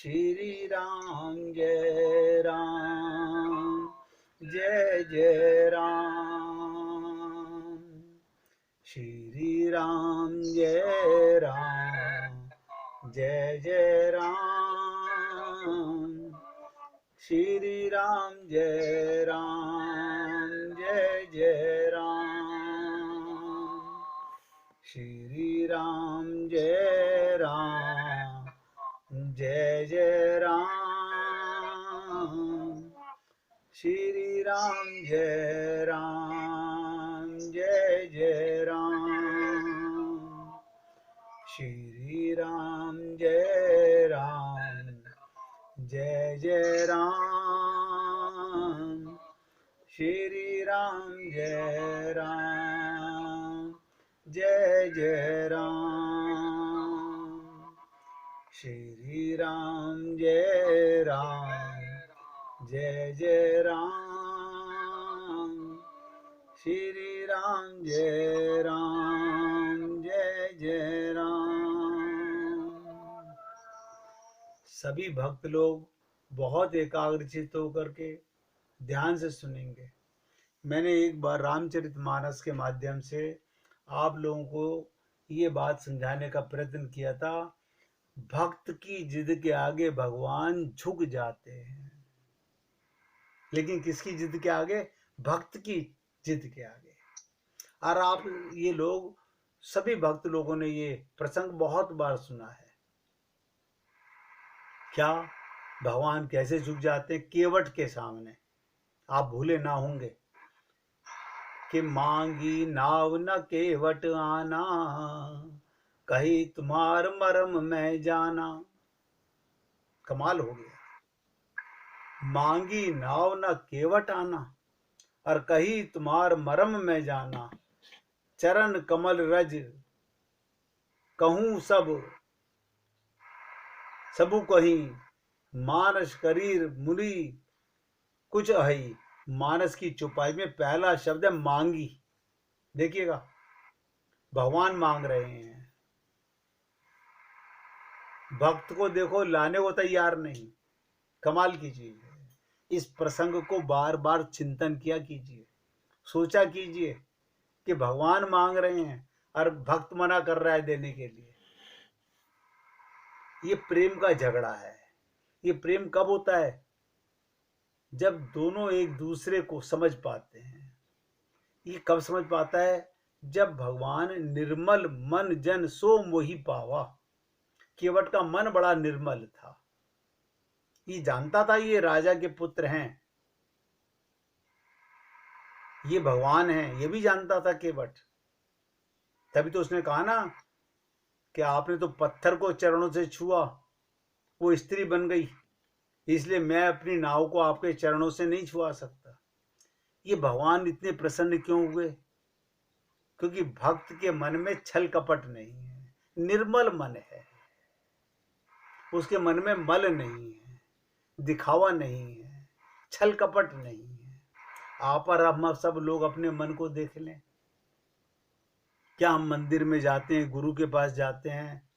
श्री राम जय राम जय जय राम। श्री राम जय राम जय जय राम। श्री राम जय राम जय जय राम। श्री राम जय राम जय जय राम। श्री राम जय राम जय जय राम। श्री राम जय राम जय जय राम। श्री राम जय राम जय जय राम। श्री राम जय राम जय जय राम। श्री राम जय राम जय जय राम। सभी भक्त लोग बहुत एकाग्रचित्त होकर के ध्यान से सुनेंगे। मैंने एक बार रामचरितमानस के माध्यम से आप लोगों को ये बात समझाने का प्रयत्न किया था, भक्त की जिद के आगे भगवान झुक जाते हैं। लेकिन किसकी जिद के आगे? भक्त की जिद के आगे। और आप ये लोग सभी भक्त लोगों ने ये प्रसंग बहुत बार सुना है। क्या भगवान कैसे झुक जाते हैं? केवट के सामने। आप भूले ना होंगे कि मांगी नाव न केवट आना, कही तुम्हार मरम में जाना। कमाल हो गया। मांगी नाव न केवट आना और कही तुम्हार मरम में जाना। चरण कमल रज कहूँ सबु कही, मानस करीर मुनि कुछ अहि। मानस की चौपाई में पहला शब्द है मांगी। देखिएगा, भगवान मांग रहे हैं। भक्त को देखो लाने को तैयार नहीं। कमाल की चीज है। इस प्रसंग को बार बार चिंतन किया कीजिए, सोचा कीजिए कि भगवान मांग रहे हैं और भक्त मना कर रहा है देने के लिए। ये प्रेम का झगड़ा है। ये प्रेम कब होता है? जब दोनों एक दूसरे को समझ पाते हैं। ये कब समझ पाता है? जब भगवान निर्मल मन जन सो मोहि पावा। केवट का मन बड़ा निर्मल था। ये जानता था ये राजा के पुत्र हैं, ये भगवान हैं, ये भी जानता था केवट। तभी तो उसने कहा ना कि आपने तो पत्थर को चरणों से छुआ, वो स्त्री बन गई, इसलिए मैं अपनी नाव को आपके चरणों से नहीं छुआ सकता। ये भगवान इतने प्रसन्न क्यों हुए? क्योंकि भक्त के मन में छल कपट नहीं है, निर्मल मन है। उसके मन में मल नहीं है, दिखावा नहीं है, छल कपट नहीं है। आप और हम सब लोग अपने मन को देख लें। क्या हम मंदिर में जाते हैं, गुरु के पास जाते हैं,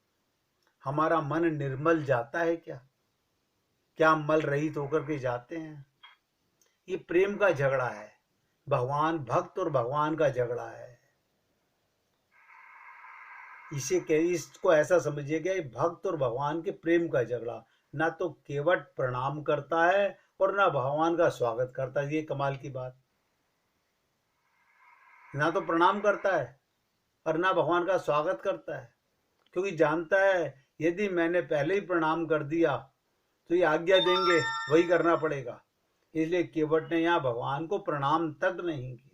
हमारा मन निर्मल जाता है क्या? क्या हम मल रहित होकर के जाते हैं? ये प्रेम का झगड़ा है। भगवान भक्त और भगवान का झगड़ा है। इसको ऐसा समझिएगा, भक्त और भगवान के प्रेम का झगड़ा। ना तो केवट प्रणाम करता है और ना भगवान का स्वागत करता है। ये कमाल की बात। ना तो प्रणाम करता है और ना भगवान का स्वागत करता है, क्योंकि जानता है यदि मैंने पहले ही प्रणाम कर दिया तो ये आज्ञा देंगे, वही करना पड़ेगा। इसलिए केवट ने यहां भगवान को प्रणाम तक नहीं किया।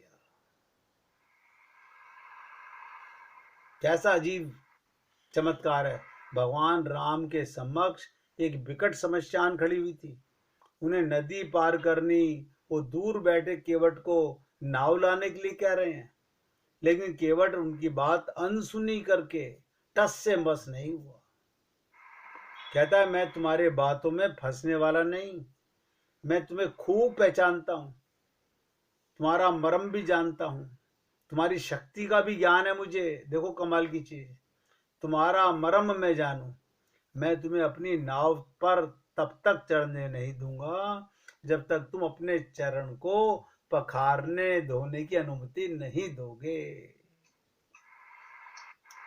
कैसा अजीब चमत्कार है। भगवान राम के समक्ष एक विकट समस्या खड़ी हुई थी। उन्हें नदी पार करनी, वो दूर बैठे केवट को नाव लाने के लिए कह रहे हैं, लेकिन केवट उनकी बात अनसुनी करके टस से मस नहीं हुआ। कहता है मैं तुम्हारे बातों में फंसने वाला नहीं, मैं तुम्हें खूब पहचानता हूं, तुम्हारा मर्म भी जानता हूं, तुम्हारी शक्ति का भी ज्ञान है मुझे। देखो कमाल की चीज, तुम्हारा मर्म मैं जानूं। मैं तुम्हें अपनी नाव पर तब तक चढ़ने नहीं दूंगा जब तक तुम अपने चरण को पखारने धोने की अनुमति नहीं दोगे।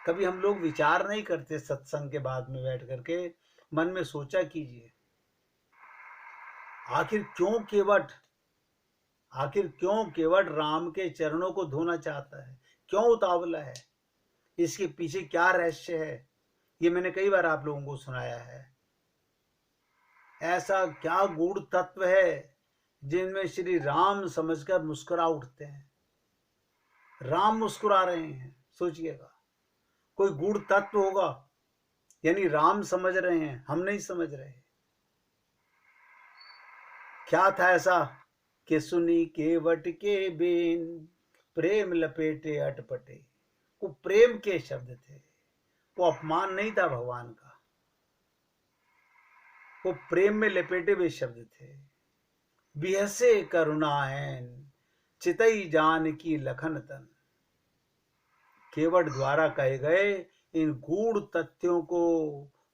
कभी हम लोग विचार नहीं करते सत्संग के बाद में बैठ करके, मन में सोचा कीजिए, आखिर क्यों केवट राम के चरणों को धोना चाहता है, क्यों उतावला है, इसके पीछे क्या रहस्य है। ये मैंने कई बार आप लोगों को सुनाया है। ऐसा क्या गूढ़ तत्व है जिनमें श्री राम समझकर मुस्कुरा उठते हैं। राम मुस्कुरा रहे हैं, सोचिएगा, कोई गूढ़ तत्व होगा, यानी राम समझ रहे हैं, हम नहीं समझ रहे। क्या था ऐसा कि सुनी केवट के बेन प्रेम लपेटे अटपटे। वो प्रेम के शब्द थे, वो अपमान नहीं था भगवान का, वो प्रेम में लपेटे हुए शब्द थे। बिहसे करुणाहैन चितई जान की लखन तन। केवट द्वारा कहे गए इन गूढ़ तथ्यों को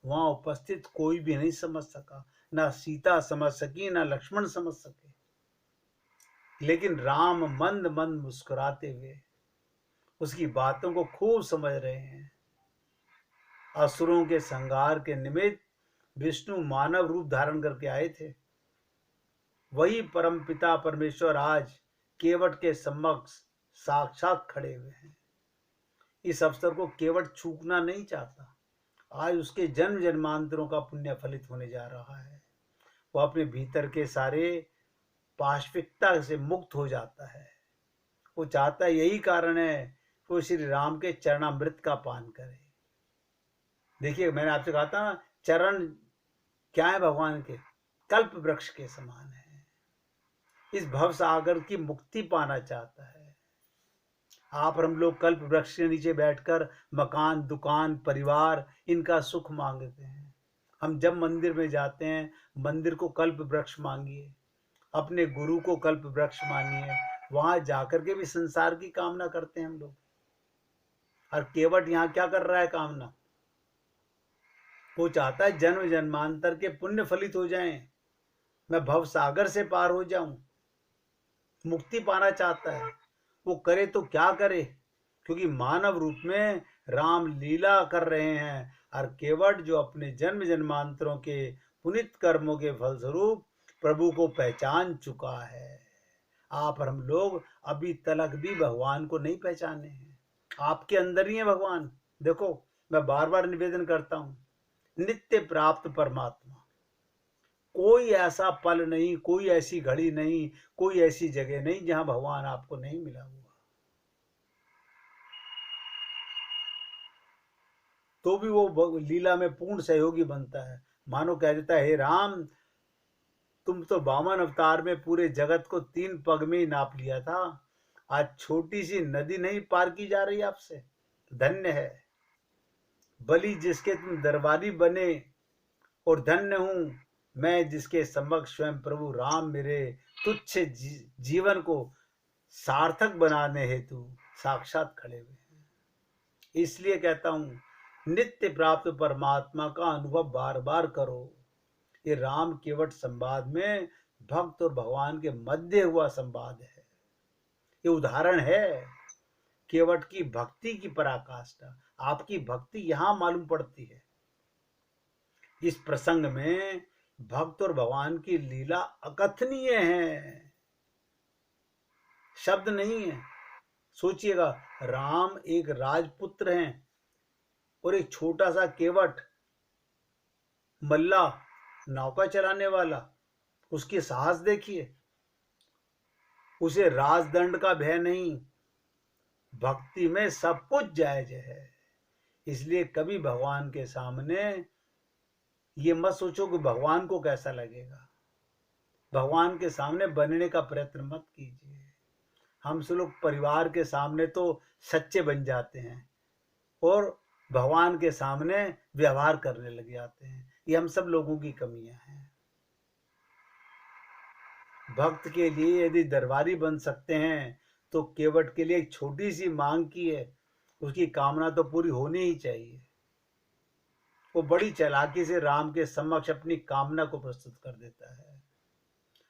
वहां उपस्थित कोई भी नहीं समझ सका, ना सीता समझ सकी, ना लक्ष्मण समझ सके। लेकिन राम मंद मंद मुस्कुराते हुए उसकी बातों को खूब समझ रहे हैं। असुरों के संहार के निमित्त विष्णु मानव रूप धारण करके आए थे। वही परम पिता परमेश्वर आज केवट के समक्ष साक्षात खड़े हुए हैं। इस अवसर को केवट चूकना नहीं चाहता। आज उसके जन्म जन्मांतरों का पुण्य फलित होने जा रहा है। वो अपने भीतर के सारे पाशविकता से मुक्त हो जाता है। वो चाहता है, यही कारण है वो श्री राम के चरणामृत का पान करे। देखिए, मैंने आपसे कहा था, चरण क्या है भगवान के? कल्प वृक्ष के समान है। इस भव सागर की मुक्ति पाना चाहता है। आप और हम लोग कल्प वृक्ष के नीचे बैठकर मकान, दुकान, परिवार, इनका सुख मांगते हैं। हम जब मंदिर में जाते हैं, मंदिर को कल्प वृक्ष मांगिए, अपने गुरु को कल्प वृक्ष मानिए। वहां जाकर के भी संसार की कामना करते हैं हम लोग। और केवट यहाँ क्या कर रहा है कामना? वो चाहता है जन्म जन्मांतर के पुण्य फलित हो जाएं, मैं भव सागर से पार हो जाऊं, मुक्ति पाना चाहता है। वो करे तो क्या करे, क्योंकि मानव रूप में राम लीला कर रहे हैं। और केवट जो अपने जन्म जन्मांतरों के पुनित कर्मों के फलस्वरूप प्रभु को पहचान चुका है। आप और हम लोग अभी तलक भी भगवान को नहीं पहचाने हैं। आपके अंदर ही है भगवान। देखो, मैं बार बार निवेदन करता हूं, नित्य प्राप्त परमात्मा। कोई ऐसा पल नहीं, कोई ऐसी घड़ी नहीं, कोई ऐसी जगह नहीं जहां भगवान आपको नहीं मिला हुआ। तो भी वो लीला में पूर्ण सहयोगी बनता है। मानो कह देता है, हे राम, तुम तो वामन अवतार में पूरे जगत को 3 पग में ही नाप लिया था, आज छोटी सी नदी नहीं पार की जा रही आपसे। धन्य है बलि जिसके तुम दरबारी बने, और धन्य हूं मैं जिसके समक्ष स्वयं प्रभु राम मेरे तुच्छ जीवन को सार्थक बनाने हेतु साक्षात खड़े हुए हैं। इसलिए कहता हूं, नित्य प्राप्त परमात्मा का अनुभव बार बार करो। ये राम केवट संवाद में भक्त और भगवान के मध्य हुआ संवाद है। ये उदाहरण है केवट की भक्ति की पराकाष्ठा। आपकी भक्ति यहां मालूम पड़ती है। इस प्रसंग में भक्त और भगवान की लीला अकथनीय है, शब्द नहीं है। सोचिएगा, राम एक राजपुत्र हैं और एक छोटा सा केवट मल्ला, नौका चलाने वाला। उसकी साहस देखिए, उसे राजदंड का भय नहीं, भक्ति में सब कुछ जायज है। इसलिए कभी भगवान के सामने ये मत सोचो कि भगवान को कैसा लगेगा। भगवान के सामने बनने का प्रयत्न मत कीजिए। हम सब लोग परिवार के सामने तो सच्चे बन जाते हैं और भगवान के सामने व्यवहार करने लग जाते हैं। ये हम सब लोगों की कमियां हैं। भक्त के लिए यदि दरबारी बन सकते हैं तो केवट के लिए एक छोटी सी मांग की है, उसकी कामना तो पूरी होनी ही चाहिए। वो बड़ी चालाकी से राम के समक्ष अपनी कामना को प्रस्तुत कर देता है।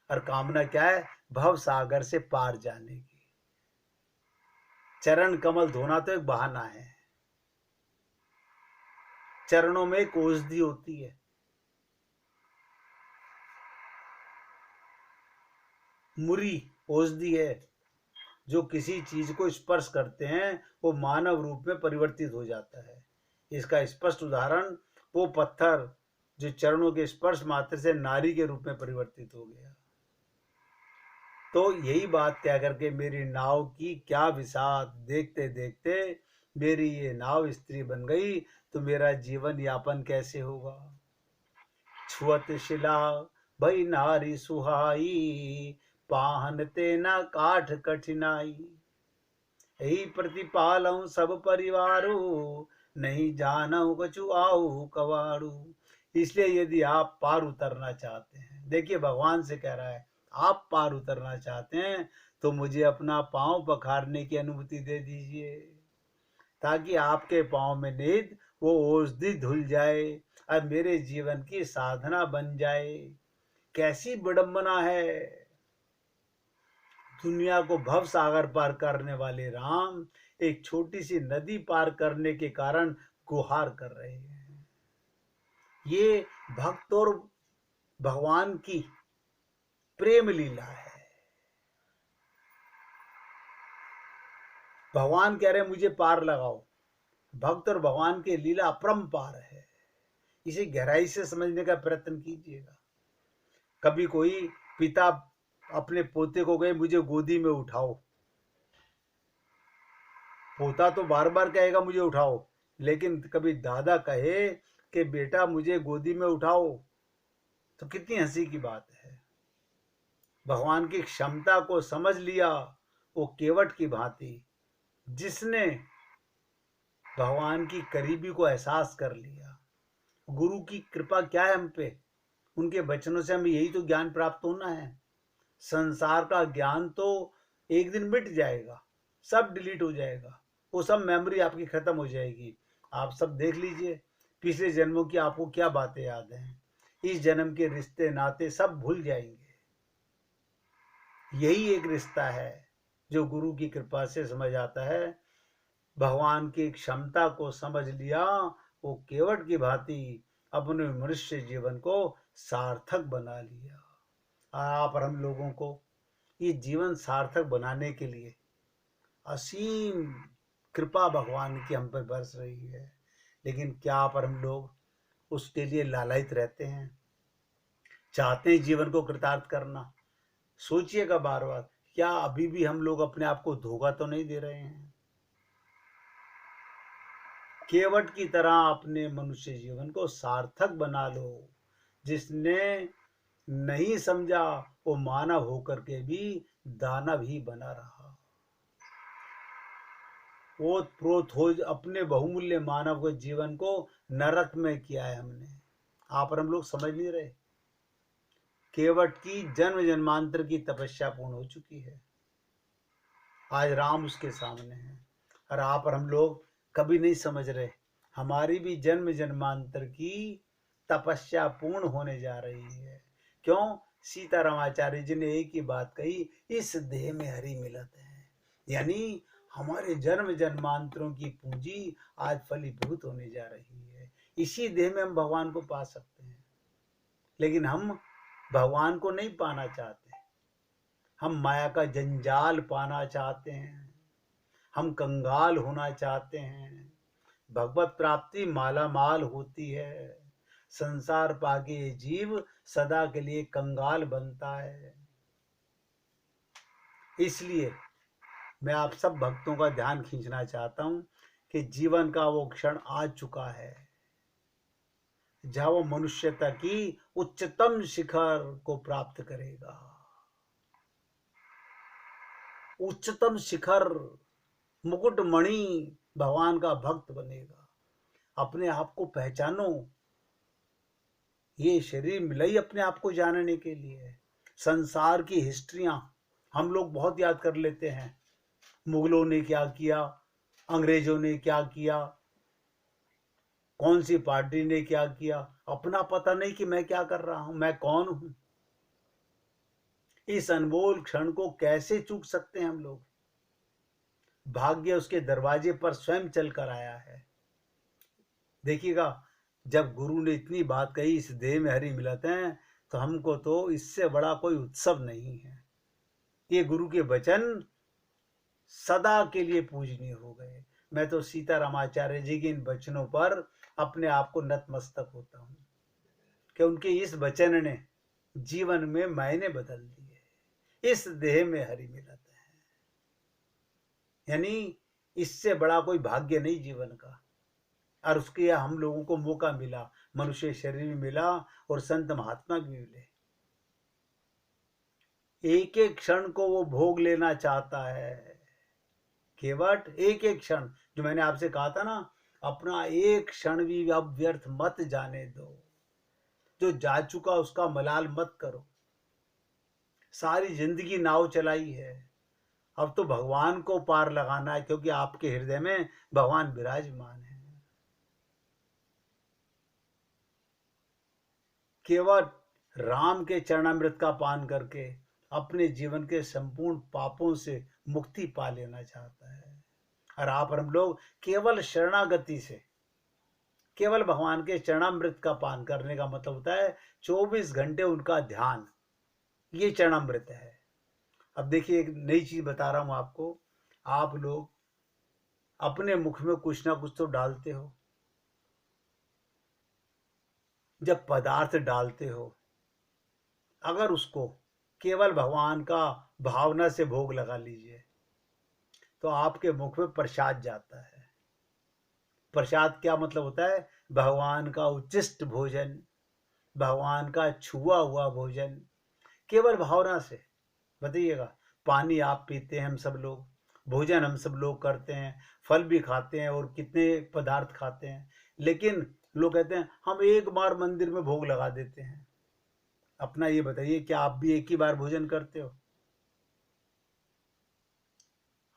और कामना क्या है? भव सागर से पार जाने की। चरण कमल धोना तो एक बहाना है। चरणों में एक औषधि होती है, मुरी औषधि है, जो किसी चीज को स्पर्श करते हैं वो मानव रूप में परिवर्तित हो जाता है। इसका स्पष्ट उदाहरण वो पत्थर जो चरणों के स्पर्श मात्र से नारी के रूप में परिवर्तित हो गया। तो यही बात कह करके मेरी नाव की क्या विषाद, देखते देखते मेरी ये नाव स्त्री बन गई, तो मेरा जीवन यापन कैसे होगा। छुअत शिला भई नारी सुहाई, पाहन ते न काठ कठिनाई। यही प्रतिपालऊ सब परिवारू, नहीं जानऊ कछु आऊ कवाड़ू। इसलिए यदि आप पार उतरना चाहते हैं, देखिए भगवान से कह रहा है, आप पार उतरना चाहते हैं तो मुझे अपना पांव पखारने की अनुमति दे दीजिए, ताकि आपके पांव में निहित वो औषधि धुल जाए और मेरे जीवन की साधना बन जाए। कैसी विडंबना है। दुनिया को भव सागर पार करने वाले राम एक छोटी सी नदी पार करने के कारण गुहार कर रहे हैं। ये भक्त और भगवान की प्रेम लीला है। भगवान कह रहे हैं मुझे पार लगाओ। भक्त और भगवान की लीला अपरंपार है। इसे गहराई से समझने का प्रयत्न कीजिएगा। कभी कोई पिता अपने पोते को कहे मुझे गोदी में उठाओ, पोता तो बार बार कहेगा मुझे उठाओ, लेकिन कभी दादा कहे कि बेटा मुझे गोदी में उठाओ, तो कितनी हंसी की बात है। भगवान की क्षमता को समझ लिया वो केवट की भांति, जिसने भगवान की करीबी को एहसास कर लिया। गुरु की कृपा क्या है हम पे? उनके वचनों से हमें यही तो ज्ञान प्राप्त होना है। संसार का ज्ञान तो एक दिन मिट जाएगा, सब डिलीट हो जाएगा, वो सब मेमोरी आपकी खत्म हो जाएगी। आप सब देख लीजिए पिछले जन्मों की आपको क्या बातें याद हैं, इस जन्म के रिश्ते नाते सब भूल जाएंगे। यही एक रिश्ता है जो गुरु की कृपा से समझ आता है। भगवान की क्षमता को समझ लिया, वो केवट की भांति अपने मनुष्य जीवन को सार्थक बना लिया। आप और हम लोगों को ये जीवन सार्थक बनाने के लिए असीम कृपा भगवान की हम पर बरस रही है, लेकिन क्या आप और हम लोग उसके लिए लालायित रहते हैं? चाहते हैं जीवन को कृतार्थ करना? सोचिएगा बार बार, क्या अभी भी हम लोग अपने आप को धोखा तो नहीं दे रहे हैं? केवट की तरह अपने मनुष्य जीवन को सार्थक बना लो। जिसने नहीं समझा वो मानव होकर के भी दानव ही बना रहा। ओत प्रोत हो अपने बहुमूल्य मानव के जीवन को नरक में किया है हमने। आप और हम लोग समझ नहीं रहे। केवट की जन्म जन्मांतर की तपस्या पूर्ण हो चुकी है। आज राम उसके सामने है, और आप और हम लोग कभी नहीं समझ रहे। हमारी भी जन्म जन्मांतर की तपस्या पूर्ण होने जा रही है। क्यों? सीतारामाचार्य जी ने एक ही बात कही, इस देह में हरि मिलत है। यानी हमारे जन्म जन्मांतरों की पूंजी आज फलीभूत होने जा रही है। इसी देह में हम भगवान को पा सकते हैं, लेकिन हम भगवान को नहीं पाना चाहते। हम माया का जंजाल पाना चाहते हैं, हम कंगाल होना चाहते हैं। भगवत प्राप्ति माला माल होती है। संसार पाके जीव सदा के लिए कंगाल बनता है। इसलिए मैं आप सब भक्तों का ध्यान खींचना चाहता हूं कि जीवन का वो क्षण आ चुका है जहां वो मनुष्यता की उच्चतम शिखर को प्राप्त करेगा। उच्चतम शिखर, मुकुटमणि भगवान का भक्त बनेगा। अपने आप को पहचानो। ये शरीर मिला ही अपने आप को जानने के लिए। संसार की हिस्ट्रियां हम लोग बहुत याद कर लेते हैं। मुगलों ने क्या किया, अंग्रेजों ने क्या किया, कौन सी पार्टी ने क्या किया, अपना पता नहीं कि मैं क्या कर रहा हूं, मैं कौन हूं। इस अनमोल क्षण को कैसे चूक सकते हैं हम लोग। भाग्य उसके दरवाजे पर स्वयं चल कर आया है। देखिएगा, जब गुरु ने इतनी बात कही, इस देह में हरि मिलत हैं, तो हमको तो इससे बड़ा कोई उत्सव नहीं है। ये गुरु के वचन सदा के लिए पूजनीय हो गए। मैं तो सीतारामाचार्य जी के इन वचनों पर अपने आप को नतमस्तक होता हूँ कि उनके इस वचन ने जीवन में मायने बदल दिए। इस देह में हरि मिलत है, यानी इससे बड़ा कोई भाग्य नहीं जीवन का। और उसके हम लोगों को मौका मिला, मनुष्य शरीर भी मिला और संत महात्मा भी मिले। एक एक क्षण को वो भोग लेना चाहता है, केवट एक एक क्षण। जो मैंने आपसे कहा था ना, अपना एक क्षण भी अब व्यर्थ मत जाने दो। जो जा चुका उसका मलाल मत करो। सारी जिंदगी नाव चलाई है, अब तो भगवान को पार लगाना है, क्योंकि आपके हृदय में भगवान विराजमान है। केवल राम के चरणामृत का पान करके अपने जीवन के संपूर्ण पापों से मुक्ति पा लेना चाहता है। और आप और हम लोग केवल शरणागति से, केवल भगवान के चरणामृत का पान करने का मतलब होता है 24 घंटे उनका ध्यान। ये चरणामृत है। अब देखिए, एक नई चीज बता रहा हूं आपको। आप लोग अपने मुख में कुछ ना कुछ तो डालते हो। जब पदार्थ डालते हो, अगर उसको केवल भगवान का भावना से भोग लगा लीजिए, तो आपके मुख में प्रसाद जाता है। प्रसाद क्या मतलब होता है? भगवान का उच्चिष्ट भोजन, भगवान का छुआ हुआ भोजन, केवल भावना से। बताइएगा, पानी आप पीते हैं हम सब लोग, भोजन हम सब लोग करते हैं, फल भी खाते हैं और कितने पदार्थ खाते हैं, लेकिन लोग कहते हैं हम एक बार मंदिर में भोग लगा देते हैं। अपना ये बताइए, क्या आप भी एक ही बार भोजन करते हो?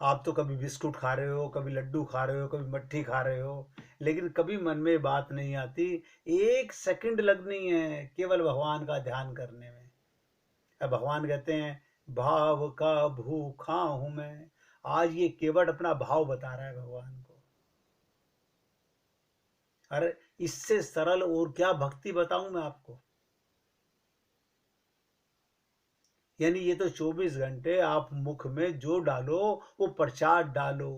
आप तो कभी बिस्कुट खा रहे हो, कभी लड्डू खा रहे हो, कभी मट्ठी खा रहे हो, लेकिन कभी मन में बात नहीं आती एक सेकंड लगनी है केवल भगवान का ध्यान करने में। अब भगवान कहते हैं, भाव का भूखा हूं मैं। आज ये केवट अपना भाव बता रहा है भगवान को। अरे, इससे सरल और क्या भक्ति बताऊं मैं आपको। यानी ये तो 24 घंटे आप मुख में जो डालो वो प्रसाद डालो।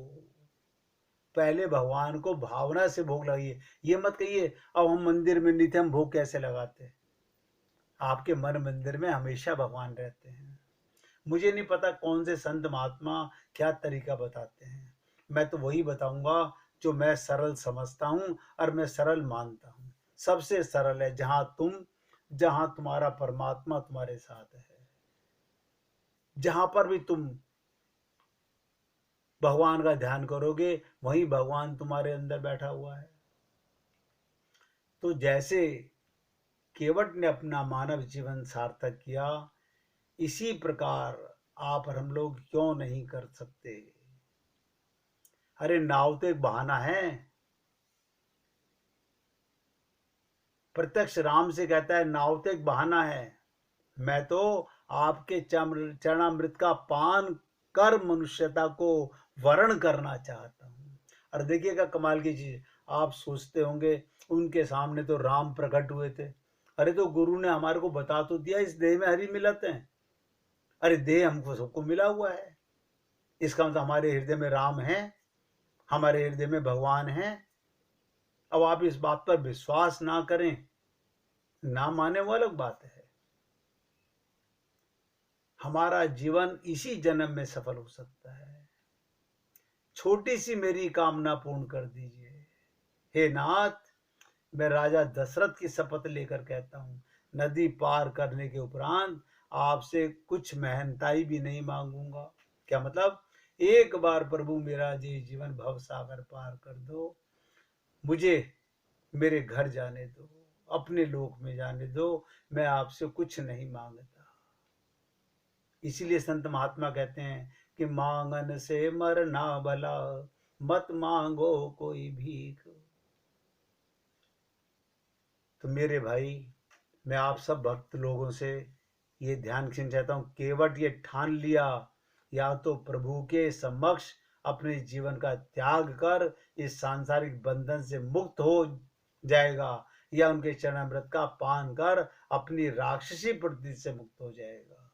पहले भगवान को भावना से भोग लगाइए। ये मत कहिए अब हम मंदिर में नहीं थे, हम भोग कैसे लगाते। आपके मन मंदिर में हमेशा भगवान रहते हैं। मुझे नहीं पता कौन से संत महात्मा क्या तरीका बताते हैं। मैं तो वही बताऊंगा जो मैं सरल समझता हूं और मैं सरल मानता हूं। सबसे सरल है जहां तुम्हारा परमात्मा तुम्हारे साथ है, जहां पर भी तुम भगवान का ध्यान करोगे वहीं भगवान तुम्हारे अंदर बैठा हुआ है। तो जैसे केवट ने अपना मानव जीवन सार्थक किया, इसी प्रकार आप और हम लोग क्यों नहीं कर सकते। अरे, नाव तो एक बहाना है। प्रत्यक्ष राम से कहता है, नाव तो एक बहाना है, मैं तो आपके चरणामृत का पान कर मनुष्यता को वर्ण करना चाहता हूँ। और देखिएगा कमाल की चीज, आप सोचते होंगे उनके सामने तो राम प्रकट हुए थे। अरे, तो गुरु ने हमारे को बता तो दिया इस देह में हरि मिलत है। अरे, देह हमको सबको मिला हुआ है, इसका मतलब हमारे हृदय में राम है, हमारे हृदय में भगवान है। अब आप इस बात पर विश्वास ना करें, ना माने, वो अलग बात है। हमारा जीवन इसी जन्म में सफल हो सकता है। छोटी सी मेरी कामना पूर्ण कर दीजिए। हे नाथ, मैं राजा दशरथ की शपथ लेकर कहता हूँ, नदी पार करने के उपरांत आपसे कुछ मेहनताई भी नहीं मांगूंगा। क्या मतलब? एक बार प्रभु मेरा जी जीवन भव सागर पार कर दो, मुझे मेरे घर जाने दो, अपने लोक में जाने दो, मैं आपसे कुछ नहीं मांगता। इसीलिए संत महात्मा कहते हैं कि मांगन से मरना भला, मत मांगो कोई भीख। तो मेरे भाई, मैं आप सब भक्त लोगों से ये ध्यान खींचना चाहता हूँ, केवट ये ठान लिया या तो प्रभु के समक्ष अपने जीवन का त्याग कर इस सांसारिक बंधन से मुक्त हो जाएगा, या उनके चरणामृत का पान कर अपनी राक्षसी प्रवृत्ति से मुक्त हो जाएगा।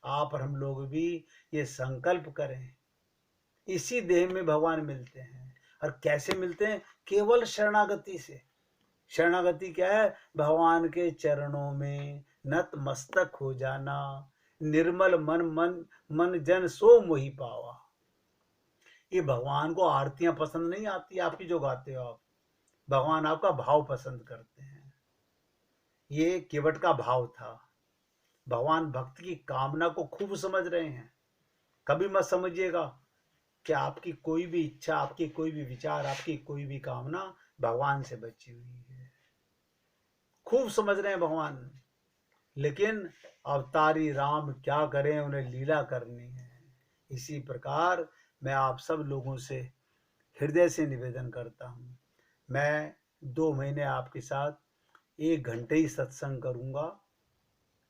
आप और हम लोग भी ये संकल्प करें। इसी देह में भगवान मिलते हैं। और कैसे मिलते हैं? केवल शरणागति से। शरणागति क्या है? भगवान के चरणों में नतमस्तक हो जाना। निर्मल मन मन मन जन सो मोहि पावा। ये भगवान को आरतियां पसंद नहीं आती आपकी जो गाते हो आप, भगवान आपका भाव पसंद करते हैं। ये केवट का भाव था। भगवान भक्त की कामना को खूब समझ रहे हैं। कभी मत समझिएगा कि आपकी कोई भी इच्छा, आपकी कोई भी विचार, आपकी कोई भी कामना भगवान से बची हुई है। खूब समझ रहे हैं भगवान, लेकिन अवतारी राम क्या करें, उन्हें लीला करनी है। इसी प्रकार मैं आप सब लोगों से हृदय से निवेदन करता हूँ। मैं 2 महीने आपके साथ 1 घंटे ही सत्संग करूँगा।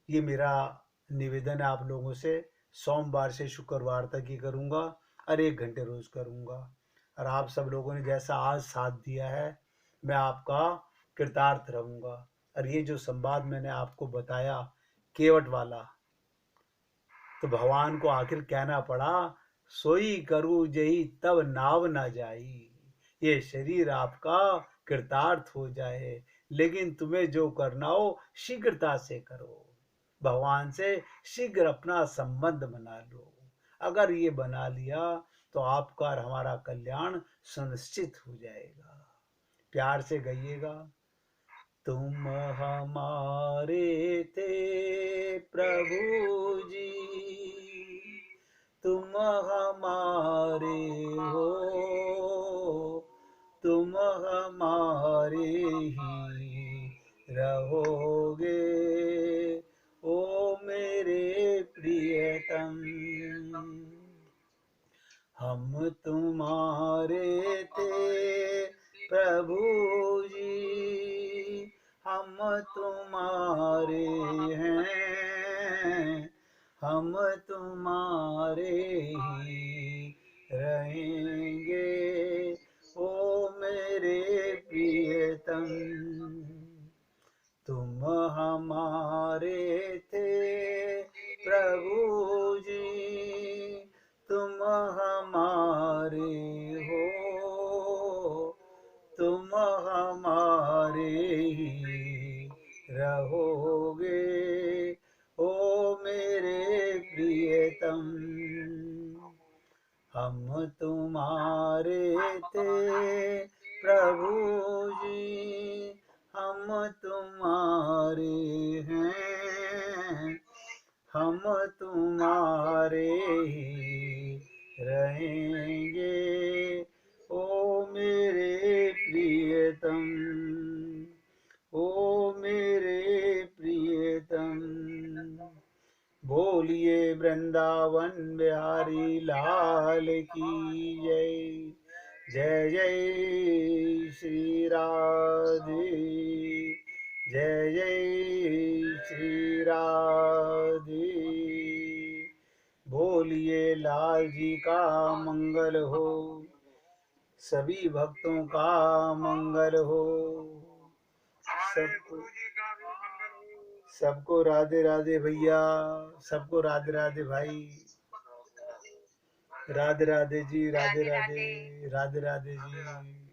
ये मेरा निवेदन है आप लोगों से। सोमवार से शुक्रवार तक ही करूँगा और 1 घंटे रोज करूँगा। और आप सब लोगों ने जैसा आज साथ दिया है, मैं आपका कृतार्थ रहूँगा। और ये जो संवाद मैंने आपको बताया केवट वाला, तो भगवान को आखिर कहना पड़ा, सोई करूँ जही तब नाव ना जाई। ये शरीर आपका कृतार्थ हो जाए, लेकिन तुम्हें जो करना हो शीघ्रता से करो। भगवान से शीघ्र अपना संबंध बना लो। अगर ये बना लिया तो आपका और हमारा कल्याण सुनिश्चित हो जाएगा। प्यार से गाइएगा। तुम हमारे थे प्रभु जी, तुम हमारे हो, तुम हमारे ही रहोगे। ओ मेरे प्रियतम, हम तुम्हारे थे प्रभु जी, हम तुम्हारे हैं, हम तुम्हारे ही रहेंगे। ओ मेरे प्रियतम, तुम हमारे थे प्रभु जी, तुम हमारे हो, तुम हमारे ही रहोगे। ओ मेरे प्रियतम, हम तुम्हारे थे प्रभु जी, हम तुम्हारे हैं, हम तुम्हारे ही रहेंगे। ओ मेरे प्रियतम, ओ मेरे प्रियतम। बोलिए वृंदावन बिहारी लाल की जय। जय जय श्री राधे, जय जय श्री राधे। बोलिए लाल जी का मंगल हो, सभी भक्तों का मंगल हो। सबको राधे राधे भैया, सबको राधे राधे भाई। राधे राधे जी, राधे राधे, राधे राधे जी।